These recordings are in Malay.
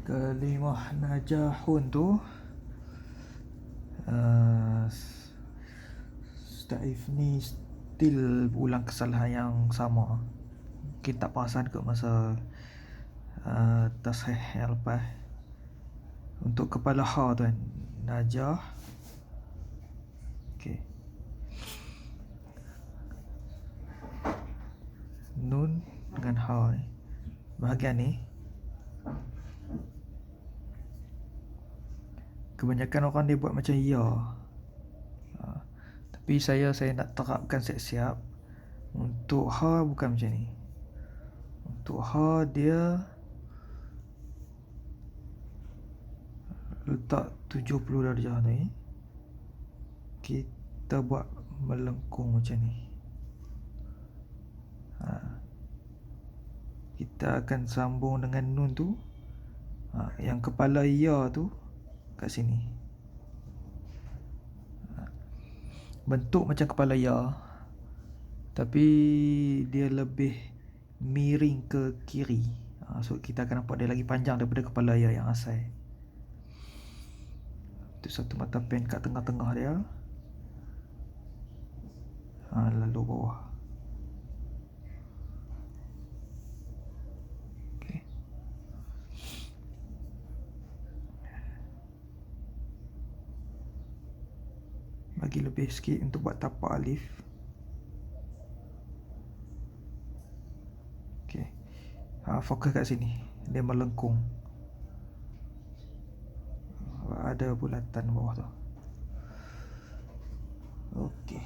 Kalimah najahun tu uh, Staif ni still ulang kesalahan yang sama. Kita tak perasan ke masa tasheeh yang lepas. Untuk kepala ha tu kan, najah. Okay. Nun dengan ha ni, bahagian ni kebanyakan orang dia buat macam ya. Tapi saya nak terapkan siap-siap. Untuk ha bukan macam ni. Untuk ha dia letak 70 darjah ni, kita buat melengkung macam ni. Kita akan sambung dengan nun tu. Yang kepala ya tu kat sini. Bentuk macam kepala ya, tapi dia lebih miring ke kiri. So kita akan nampak dia lagi panjang daripada kepala ya yang asal. Itu satu mata pen kat tengah-tengah dia. Lalu bawah. Okay. Bagi lebih sikit untuk buat tapak alif. Okay. Fokus kat sini. Dia melengkung. Ada bulatan bawah tu. Okey.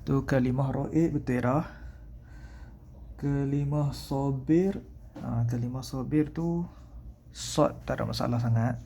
Tu kalimah raib bertirah. Kalimah sabir. Kalimah sabir tu sad, tak ada masalah sangat.